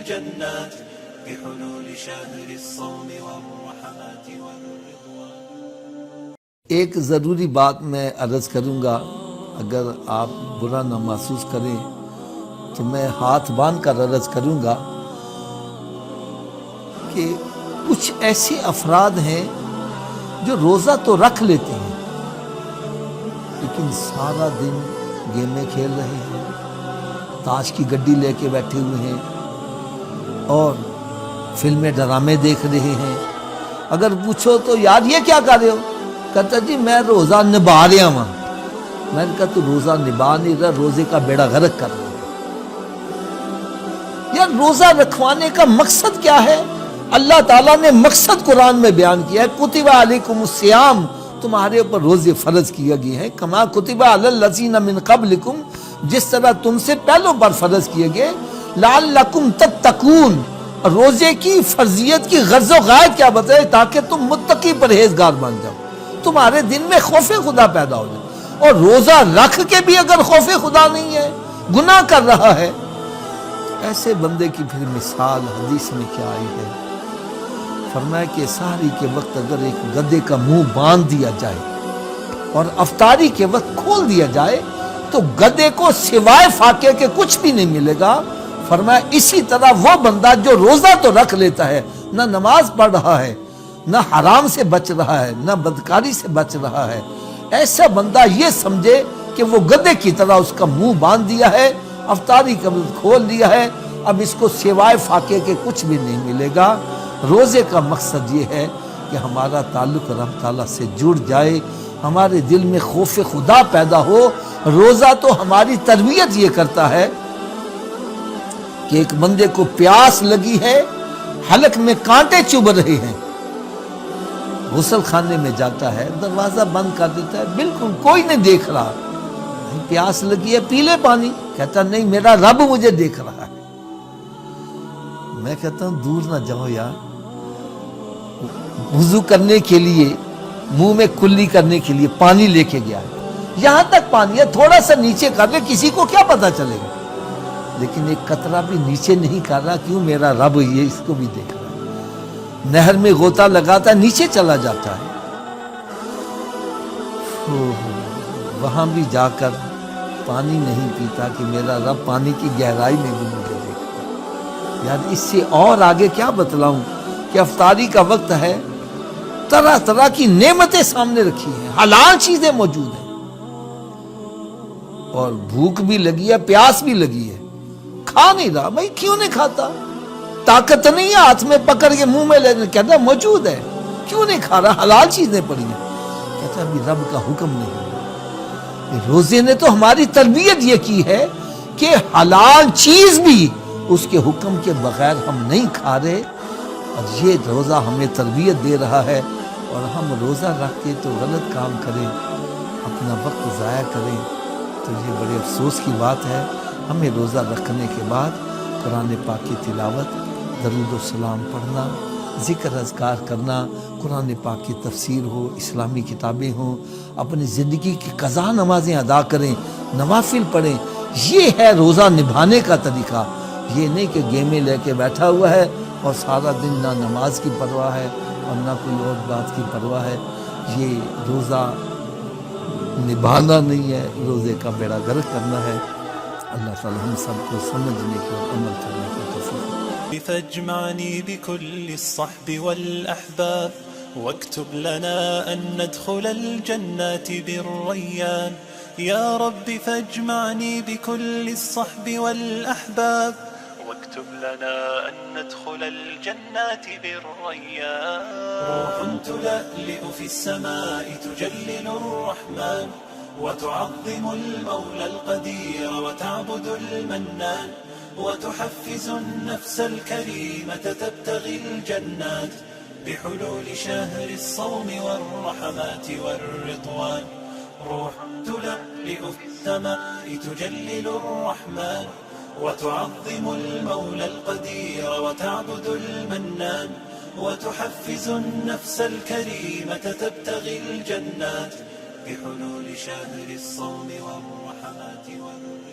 الجنات بحلول شهر الصوم والرحمات والرضوان. ایک ضروری بات میں عرض کروں گا، اگر آپ برا نہ محسوس کریں تو میں ہاتھ باندھ کر عرض کروں گا کہ کچھ ایسے افراد ہیں جو روزہ تو رکھ لیتے ہیں لیکن سارا دن گیمیں کھیل رہے ہیں، تاش کی گڈی لے کے بیٹھے ہوئے ہیں اور فلمیں ڈرامے دیکھ رہے ہیں. اگر پوچھو تو یار یہ کیا کر رہے ہو؟ کہتا جی میں روزہ نبھا رہا ہوں. میں نے کہا تو روزہ نبھا نہیں رہا، روزے کا بیڑا غرق کر رہا ہے. یار روزہ رکھوانے کا مقصد کیا ہے؟ اللہ تعالیٰ نے مقصد قرآن میں بیان کیا ہے، کتب علیکم الصیام، تمہارے اوپر روزے فرض کیا گئے ہیں، کما کتب علی الذین من قبلکم، جس طرح تم سے پہلوں پر فرض کیے گئے، لعلکم تتقون. روزے کی فرضیت کی غرض و غایت کیا بتائے؟ تاکہ تم متقی پرہیزگار بن جاؤ، تمہارے دل میں خوف خدا پیدا ہو جائے. اور روزہ رکھ کے بھی اگر خوف خدا نہیں ہے، گناہ کر رہا ہے، ایسے بندے کی پھر مثال حدیث میں کیا آئی ہے؟ فرمایا کہ سحری کے وقت اگر ایک گدھے کا منہ باندھ دیا جائے اور افطاری کے وقت کھول دیا جائے تو گدھے کو سوائے فاقے کے کچھ بھی نہیں ملے گا. فرمایا اسی طرح وہ بندہ جو روزہ تو رکھ لیتا ہے، نہ نماز پڑھ رہا ہے، نہ حرام سے بچ رہا ہے، نہ بدکاری سے بچ رہا ہے، ایسا بندہ یہ سمجھے کہ وہ گدھے کی طرح اس کا منہ باندھ دیا ہے، افطاری کا وقت کھول دیا ہے، اب اس کو سوائے فاقے کے کچھ بھی نہیں ملے گا. روزے کا مقصد یہ ہے کہ ہمارا تعلق رب تعالیٰ سے جڑ جائے، ہمارے دل میں خوف خدا پیدا ہو. روزہ تو ہماری تربیت یہ کرتا ہے کہ ایک بندے کو پیاس لگی ہے، حلق میں کانٹے چبھ رہے ہیں، غسل خانے میں جاتا ہے، دروازہ بند کر دیتا ہے، بالکل کوئی نہیں دیکھ رہا، پیاس لگی ہے پی لے پانی. کہتا نہیں میرا رب مجھے دیکھ رہا ہے. میں کہتا ہوں دور نہ جاؤ یار، وضو کرنے کے لیے منہ میں کلی کرنے کے لیے پانی لے کے گیا ہے، یہاں تک پانی ہے، تھوڑا سا نیچے کر لے، کسی کو کیا پتا چلے گا؟ لیکن ایک قطرہ بھی نیچے نہیں کر رہا. کیوں؟ میرا رب یہ اس کو بھی دیکھ رہا ہے. نہر میں غوطہ لگاتا ہے، نیچے چلا جاتا ہے، وہاں بھی جا کر پانی نہیں پیتا کہ میرا رب پانی کی گہرائی میں بھی مجھے دیکھتا ہے. یار اس سے اور آگے کیا بتلاؤں کہ افطاری کا وقت ہے، طرح طرح کی نعمتیں سامنے رکھی ہیں، حلال چیزیں موجود ہیں، اور بھوک بھی لگی ہے، پیاس بھی لگی ہے، کھا نہیں رہا. بھائی کیوں نہیں کھاتا؟ طاقت نہیں ہے ہاتھ میں پکڑ کے منہ میں لینے، کہتا موجود ہے، کیوں نہیں کھا رہا؟ حلال چیزیں پڑی ہیں. کہتا ابھی رب کا حکم نہیں ہے. روزے نے تو ہماری تربیت یہ کی ہے کہ حلال چیز بھی اس کے حکم کے بغیر ہم نہیں کھا رہے، اور یہ روزہ ہمیں تربیت دے رہا ہے. اور ہم روزہ رکھ کے تو غلط کام کریں، اپنا وقت ضائع کریں، تو یہ بڑے افسوس کی بات ہے. ہمیں روزہ رکھنے کے بعد قرآن پاک کی تلاوت، درود و سلام پڑھنا، ذکر اذکار کرنا، قرآن پاک کی تفسیر ہو، اسلامی کتابیں ہوں، اپنی زندگی کی قضا نمازیں ادا کریں، نوافل پڑھیں. یہ ہے روزہ نبھانے کا طریقہ. یہ نہیں کہ گیمیں لے کے بیٹھا ہوا ہے اور سارا دن نہ نماز کی پرواہ ہے اور نہ کوئی اور بات کی پرواہ ہے. یہ روزہ نبھانا نہیں ہے، روزے کا بیڑا غرق کرنا ہے. اللہ تعالی ہم سب کو سمجھنے کی اور عمل کرنے کی توفیق. فاجمعني بكل الصحب والأحباب واكتب لنا أن ندخل الجنات بالريان. يا رب فاجمعني بكل الصحب والأحباب واكتب لنا أن ندخل الجنات بالريان. روح تلألئ في السماء تجلل الرحمن وتعظم المولى القدير وتعبد المنان وتحفز النفس الكريمة تبتغي الجنات بحلول شهر الصوم والرحمات والرضوان. روح تلألئ في السماء تجلل الرحمن وتعظم المولى القدير وتعبد المنان وتحفز النفس الكريمة تبتغي الجنات بحلول شهر الصوم والرحمات والرضوان.